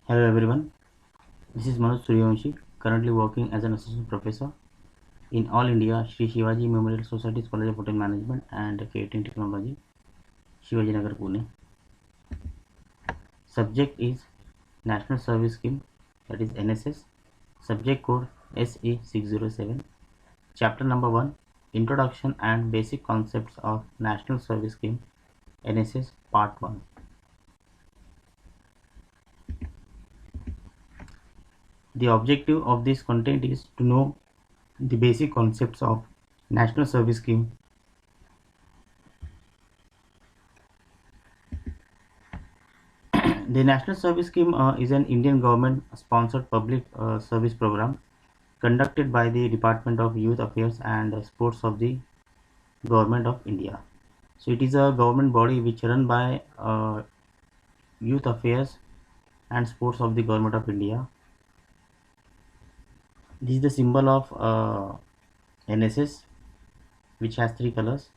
Hello everyone, this is Manoj Suryavanshi, currently working as an assistant professor in All India Sri Shivaji Memorial Society's College of Hotel Management and Catering Technology, Shivaji Nagar, Pune. Subject is National Service Scheme, that is NSS, subject code SE607, chapter number 1, Introduction and Basic Concepts of National Service Scheme, NSS, part 1. The objective of this content is to know the basic concepts of National Service Scheme. The National Service Scheme is an Indian government sponsored public service program conducted by the Department of Youth Affairs and Sports of the Government of India. So it is a government body which run by Youth Affairs and Sports of the Government of India. This is the symbol of NSS, which has three colors: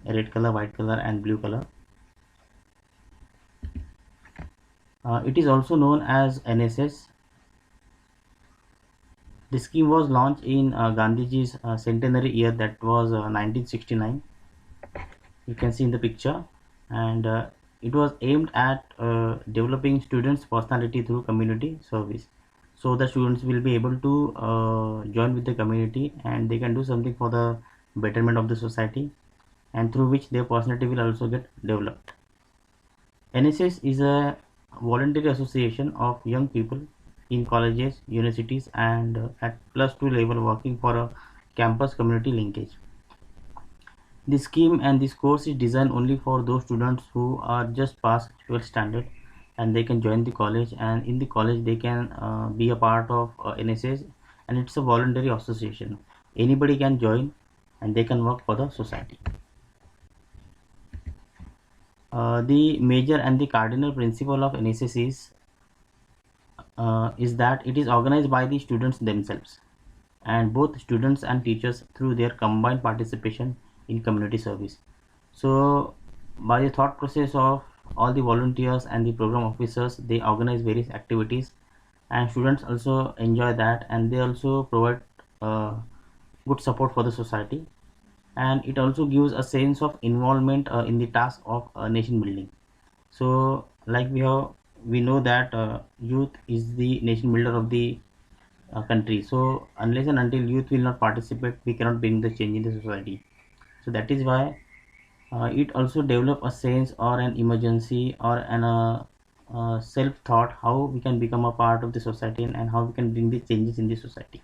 red color, white color and blue color. It is also known as NSS. The scheme was launched in Gandhiji's centenary year, that was 1969. You can see in the picture, and it was aimed at developing students' personality through community service. So the students will be able to join with the community and they can do something for the betterment of the society, and through which their personality will also get developed. NSS is a voluntary association of young people in colleges, universities, and at +2 level working for a campus community linkage. This scheme and this course is designed only for those students who are just past 12th standard, and they can join the college, and in the college they can be a part of NSS, and it's a voluntary association. Anybody can join and they can work for the society. The major and the cardinal principle of NSS is that it is organized by the students themselves, and both students and teachers through their combined participation in community service. So by the thought process of all the volunteers and the program officers, they organize various activities, and students also enjoy that, and they also provide uh, good support for the society, and it also gives a sense of involvement in the task of nation building. So like we know that youth is the nation builder of the country. So unless and until youth will not participate, we cannot bring the change in the society. So that is why it also develop a sense or an emergency or an self thought how we can become a part of the society, and how we can bring the changes in the society.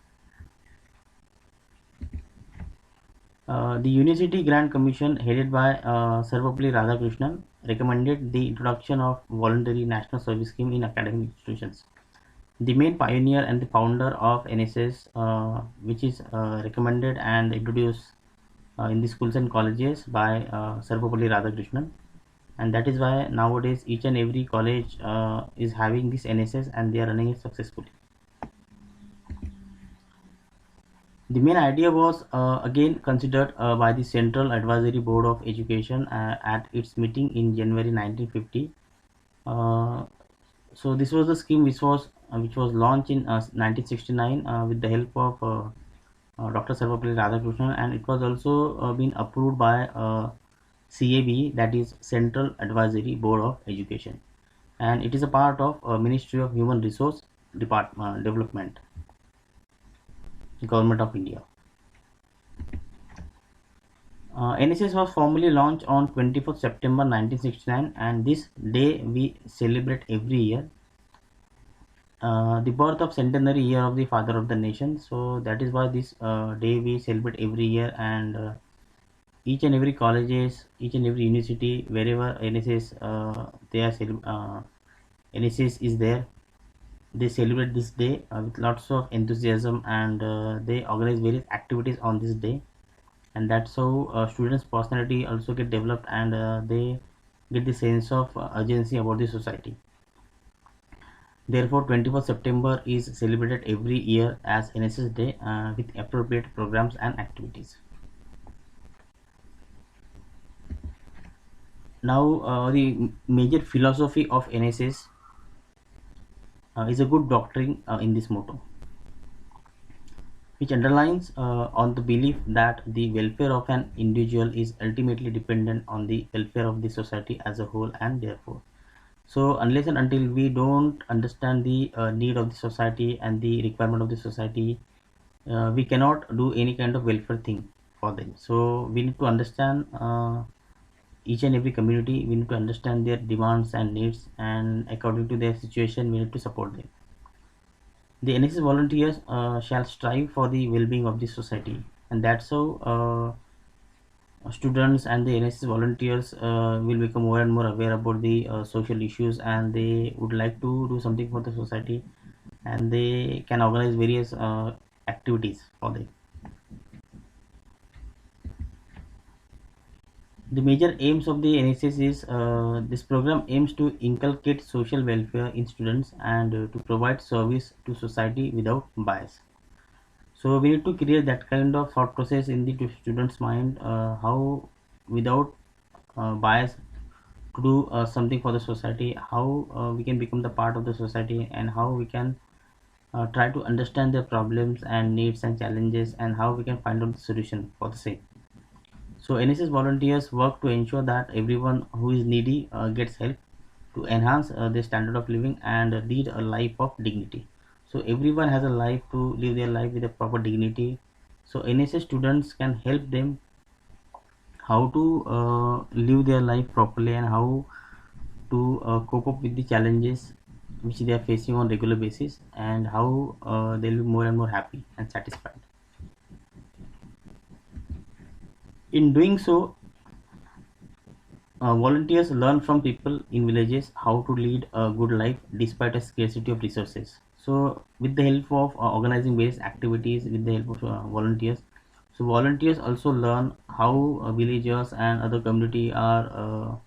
The University Grant Commission, headed by Sarvapalli Radhakrishnan, recommended the introduction of voluntary national service scheme in academic institutions. The main pioneer and the founder of NSS, which is recommended and introduced in the schools and colleges by Sarvapalli Radhakrishnan, and that is why nowadays each and every college is having this NSS and they are running it successfully. The main idea was again considered by the Central Advisory Board of Education at its meeting in January 1950. Uh, so this was the scheme which was launched in 1969 with the help of Dr. Sarvapalli Radhakrishnan, and it was also been approved by CAB, that is Central Advisory Board of Education, and it is a part of Ministry of Human Resource Development, Government of India. NSS was formally launched on 24th September 1969, and this day we celebrate every year. The birth of centenary year of the father of the nation. So that is why this day we celebrate every year, and each and every colleges, each and every university, wherever NSS NSS is there, they celebrate this day with lots of enthusiasm, and they organize various activities on this day, and that's how students personality also get developed, and they get the sense of urgency about the society. Therefore 21st September is celebrated every year as NSS day with appropriate programs and activities. Now the major philosophy of NSS is a good doctrine in this motto, which underlines on the belief that the welfare of an individual is ultimately dependent on the welfare of the society as a whole, and therefore, so unless and until we don't understand the need of the society and the requirement of the society, we cannot do any kind of welfare thing for them. So we need to understand each and every community. We need to understand their demands and needs, and according to their situation we need to support them. The NSS volunteers shall strive for the well-being of the society, and that's how students and the NSS volunteers will become more and more aware about the social issues, and they would like to do something for the society, and they can organize various activities for them. The major aims of the NSS is this program aims to inculcate social welfare in students and to provide service to society without bias. So we need to create that kind of thought process in the students' mind, how without bias to do something for the society, how we can become the part of the society, and how we can try to understand their problems and needs and challenges, and how we can find out the solution for the same. So NSS volunteers work to ensure that everyone who is needy gets help to enhance their standard of living and lead a life of dignity. So everyone has a life to live their life with a proper dignity. So NSS students can help them how to live their life properly, and how to cope up with the challenges which they are facing on regular basis, and how they'll be more and more happy and satisfied. In doing so, volunteers learn from people in villages how to lead a good life despite a scarcity of resources. So, with the help of organizing various activities, with the help of volunteers, so volunteers also learn how villagers and other community are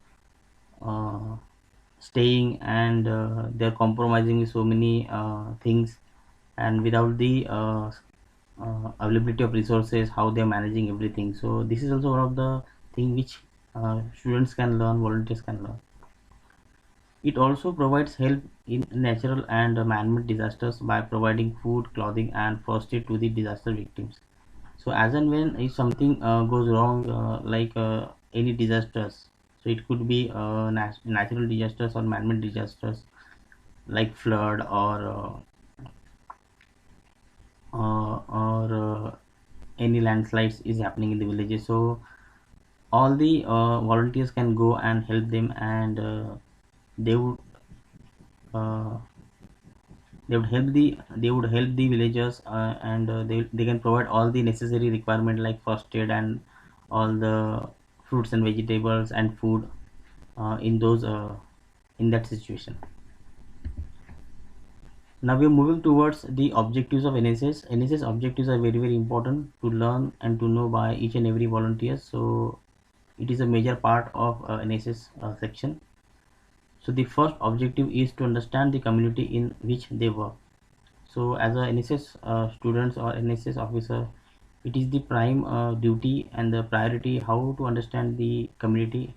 staying, and they're compromising with so many things, and without the availability of resources, how they're managing everything. So this is also one of the thing which students can learn, volunteers can learn. It also provides help in natural and man-made disasters by providing food, clothing, and first aid to the disaster victims. So as and when if something goes wrong, like any disasters, so it could be natural disasters or man-made disasters like flood, or any landslides is happening in the villages. So all the volunteers can go and help them, and they would uh, they would help the villagers, and they can provide all the necessary requirement like first aid and all the fruits and vegetables and food in those in that situation. Now we are moving towards the objectives of NSS. NSS objectives are very important to learn and to know by each and every volunteer. So it is a major part of NSS section. So the first objective is to understand the community in which they work. So as a NSS students or NSS officer, it is the prime duty and the priority how to understand the community,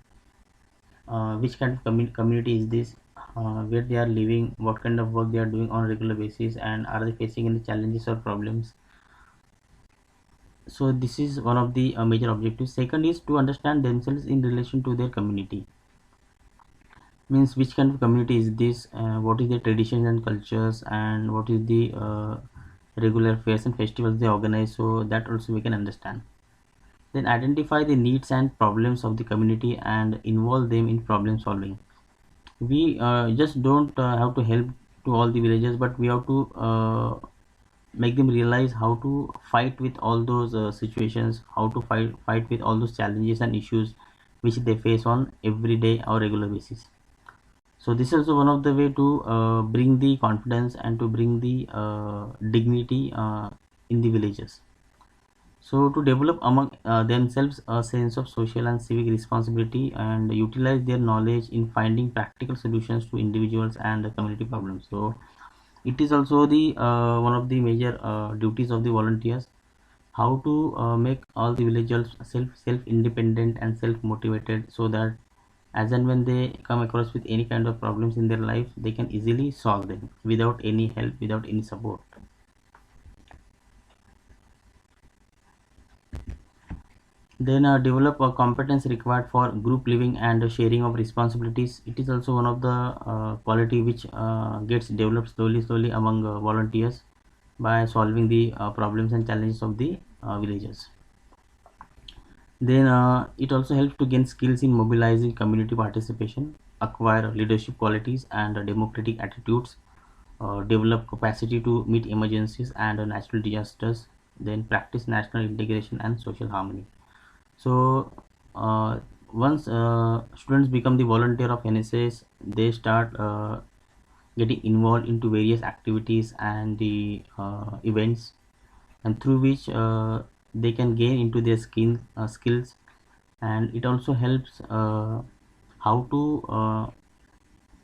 which kind of community is this, where they are living, what kind of work they are doing on a regular basis, and are they facing any challenges or problems. So this is one of the major objectives. Second is to understand themselves in relation to their community, means which kind of community is this, what is their traditions and cultures, and what is the regular fairs and festivals they organize, so that also we can understand. Then identify the needs and problems of the community and involve them in problem solving. We just don't have to help to all the villagers, but we have to make them realize how to fight with all those situations, how to fight with all those challenges and issues which they face on everyday or regular basis. So this is also one of the way to bring the confidence and to bring the dignity in the villages. So to develop among themselves a sense of social and civic responsibility and utilize their knowledge in finding practical solutions to individuals and community problems. So it is also the one of the major duties of the volunteers, how to make all the villagers self independent and self motivated, so that as and when they come across with any kind of problems in their life, they can easily solve them without any help, without any support. Then develop a competence required for group living and sharing of responsibilities. It is also one of the quality which gets developed slowly among volunteers by solving the problems and challenges of the villagers. Then it also helps to gain skills in mobilizing community participation, acquire leadership qualities and democratic attitudes, develop capacity to meet emergencies and natural disasters, then practice national integration and social harmony. So uh, once students become the volunteer of NSS, they start getting involved into various activities and the events, and through which they can gain into their skills. And it also helps how to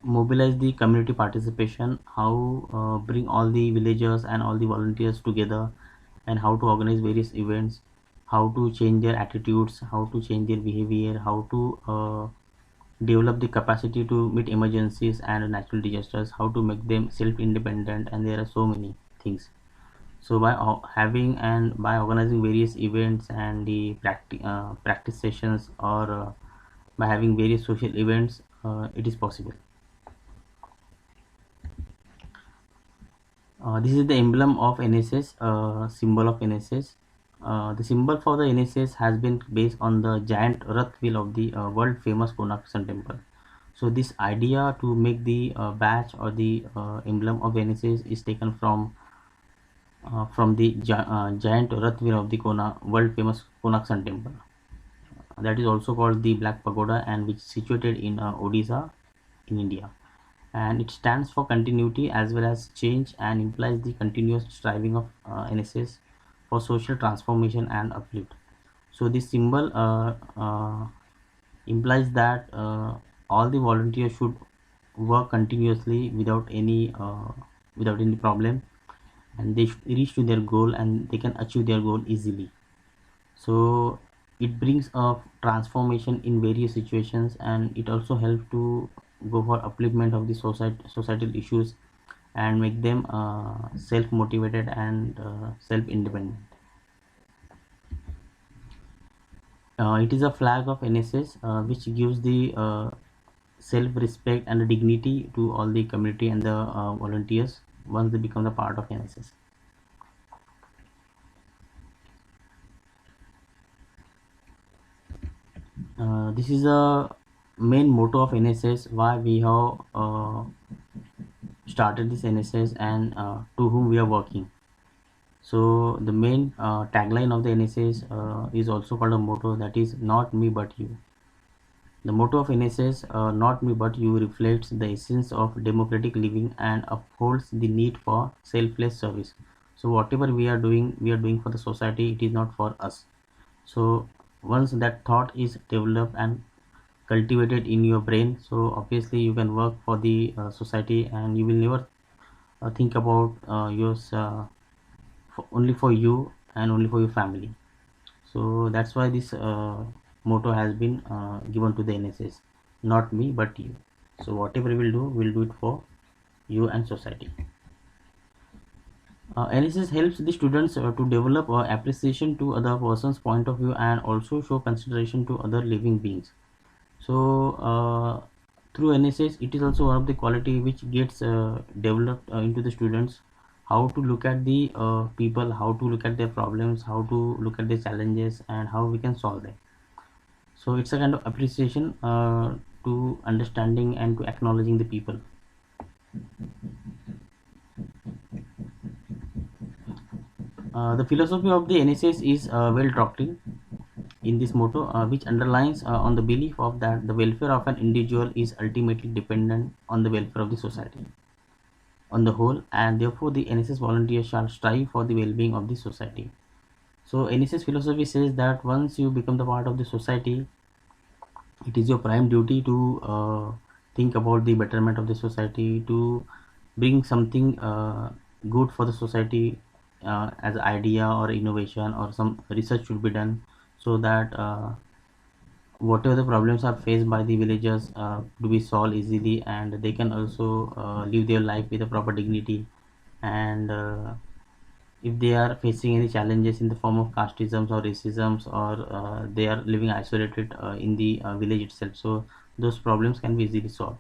mobilize the community participation, how bring all the villagers and all the volunteers together, and how to organize various events, how to change their attitudes, how to change their behavior, how to develop the capacity to meet emergencies and natural disasters, how to make them self-independent, and there are so many things. So by having and by organizing various events and the practice sessions, or by having various social events, it is possible. This is the emblem of NSS, symbol of NSS. The symbol for the NSS has been based on the giant Rath wheel of the world famous Konark Sun Temple. So this idea to make the badge or the emblem of NSS is taken from the giant Rath wheel of the world famous Konark Sun Temple. That is also called the Black Pagoda, and which is situated in Odisha in India. And it stands for continuity as well as change, and implies the continuous striving of NSS for social transformation and uplift. So this symbol implies that all the volunteers should work continuously without any problem, and they should reach to their goal, and they can achieve their goal easily. So it brings a transformation in various situations, and it also helps to go for upliftment of the societal issues, and make them self motivated and self independent. It is a flag of NSS which gives the self respect and dignity to all the community and the volunteers once they become the part of NSS. This is a main motto of NSS, why we have started this NSS, and to whom we are working. So the main tagline of the NSS is also called a motto, that is not me but you. The motto of NSS, not me but you, reflects the essence of democratic living and upholds the need for selfless service. So whatever we are doing for the society, it is not for us. So once that thought is developed and cultivated in your brain, so obviously you can work for the society, and you will never think about only for you and only for your family. So that's why this motto has been given to the NSS, not me but you. So whatever we'll do it for you and society. NSS helps the students to develop appreciation to other person's point of view, and also show consideration to other living beings. So through NSS, it is also one of the quality which gets developed into the students, how to look at the people, how to look at their problems, how to look at their challenges, and how we can solve them. So it's a kind of appreciation to understanding and to acknowledging the people. The philosophy of the NSS is well doctrine in this motto, which underlines on the belief of that the welfare of an individual is ultimately dependent on the welfare of the society on the whole, and therefore the NSS volunteers shall strive for the well-being of the society. So NSS philosophy says that once you become the part of the society, it is your prime duty to think about the betterment of the society, to bring something good for the society, as idea or innovation or some research should be done, so that whatever the problems are faced by the villagers to be solved easily, and they can also live their life with a proper dignity. And if they are facing any challenges in the form of casteisms or racisms, or they are living isolated in the village itself, so those problems can be easily solved.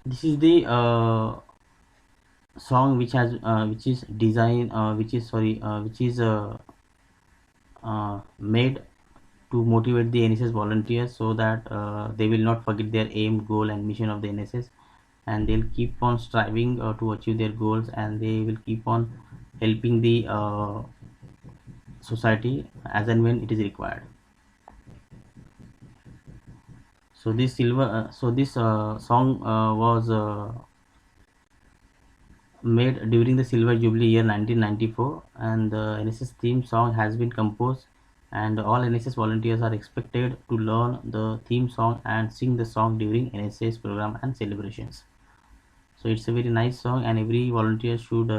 This is the song which has which is designed which is sorry which is made to motivate the NSS volunteers, so that they will not forget their aim, goal, and mission of the NSS, and they'll keep on striving to achieve their goals, and they will keep on helping the society as and when it is required. So this song was made during the Silver Jubilee year 1994, and the NSS theme song has been composed, and all NSS volunteers are expected to learn the theme song and sing the song during NSS program and celebrations. So it's a very nice song, and every volunteer should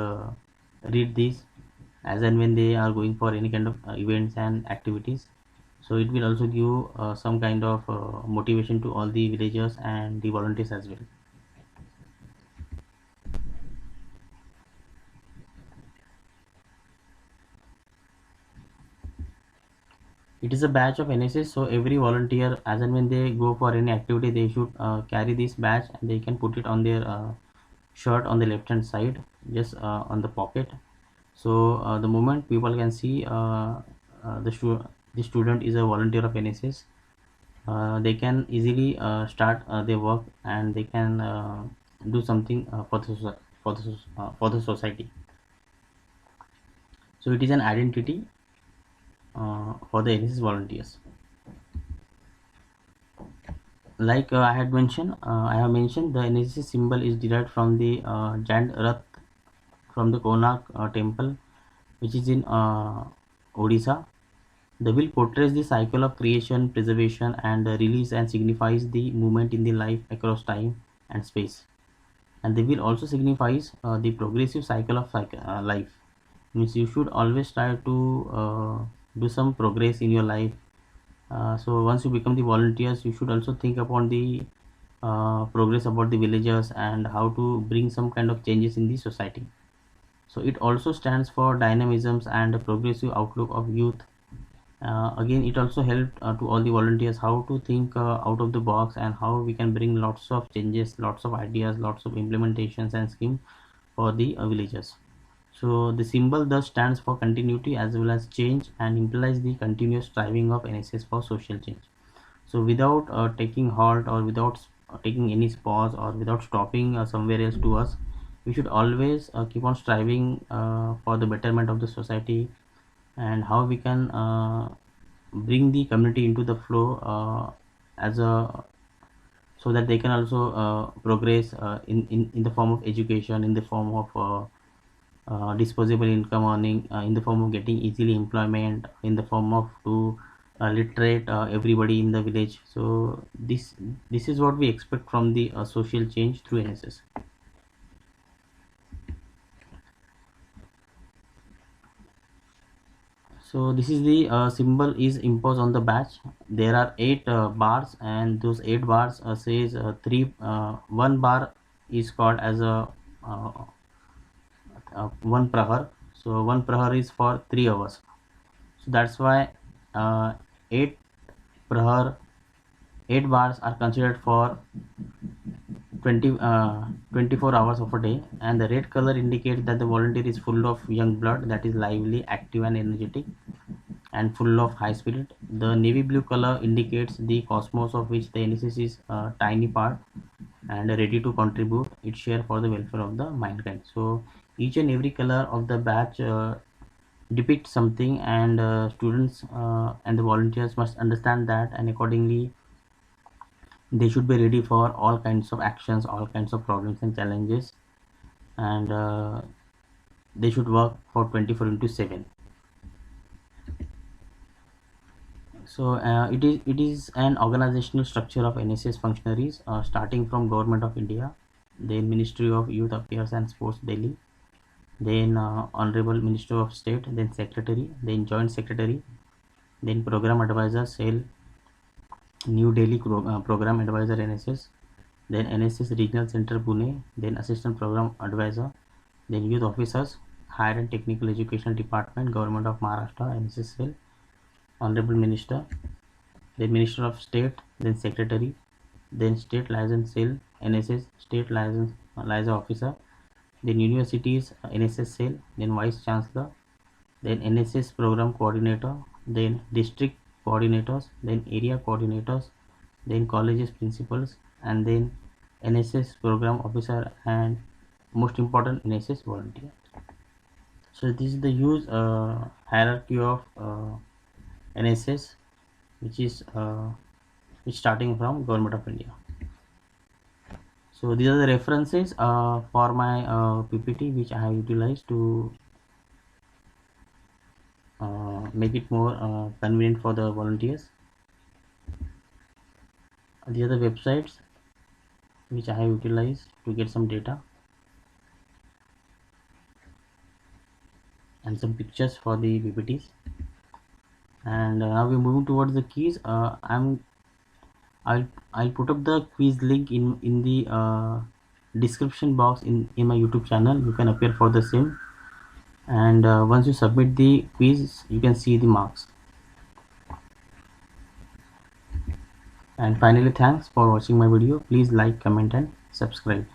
read this as and when they are going for any kind of events and activities. So it will also give some kind of motivation to all the villagers and the volunteers as well. It is a badge of NSS, so every volunteer, as and when they go for any activity, they should carry this badge, and they can put it on their shirt on the left hand side, just on the pocket. So the moment people can see the student is a volunteer of NSS, they can easily start their work, and they can do something for the society. So it is an identity for the NSS volunteers. Like I have mentioned, the NSS symbol is derived from the giant Rath from the Konark temple, which is in Odisha. The wheel portrays the cycle of creation, preservation, and release, and signifies the movement in the life across time and space. And the wheel also signifies the progressive cycle of life. Means you should always try to do some progress in your life. So once you become the volunteers, you should also think upon the progress about the villagers and how to bring some kind of changes in the society. So it also stands for dynamisms and a progressive outlook of youth. Again, it also helped to all the volunteers how to think out of the box, and how we can bring lots of changes, lots of ideas, lots of implementations and schemes for the villagers. So the symbol thus stands for continuity as well as change, and implies the continuous striving of NSS for social change. So without taking halt, or without taking any pause, or without stopping somewhere else to us, we should always keep on striving for the betterment of the society, and how we can bring the community into the flow as a so that they can also progress in the form of education, in the form of disposable income earning, in the form of getting easily employment, in the form of to literate everybody in the village. So this is what we expect from the social change through NSS. So this is the symbol is imposed on the badge. There are 8 bars, and those 8 bars says three. One bar is called as a one prahar. So one prahar is for 3 hours. So that's why uh, eight prahar 8 bars are considered for 24 hours of a day, and the red color indicates that the volunteer is full of young blood, that is lively, active, and energetic, and full of high spirit. The navy blue color indicates the cosmos, of which the NSS is a tiny part, and ready to contribute its share for the welfare of the mankind. So each and every color of the badge depicts something, and students and the volunteers must understand that, and accordingly they should be ready for all kinds of actions, all kinds of problems and challenges, and they should work for 24 into 7. So it is an organizational structure of NSS functionaries, starting from Government of India, then Ministry of Youth Affairs and Sports Delhi, then Honorable Minister of State, then Secretary, then Joint Secretary, then program advisor cell, New Delhi program advisor NSS, then NSS regional center Pune, then assistant program advisor, then youth officers, higher and technical education department, government of Maharashtra, NSS cell, honorable minister, then minister of state, then secretary, then state license cell, NSS state license officer, then universities NSS cell, then vice chancellor, then NSS program coordinator, then district coordinators, then area coordinators, then colleges principals, and then NSS program officer, and most important NSS volunteer. So this is the huge hierarchy of NSS, which is starting from Government of India. So these are the references for my PPT, which I have utilized to make it more convenient for the volunteers. These are the websites which I have utilized to get some data and some pictures for the PPTs. And now we're moving towards the keys. I'll put up the quiz link in the description box in my YouTube channel. You can appear for the same, and once you submit the quiz, you can see the marks. And finally, thanks for watching my video. Please like, comment and subscribe.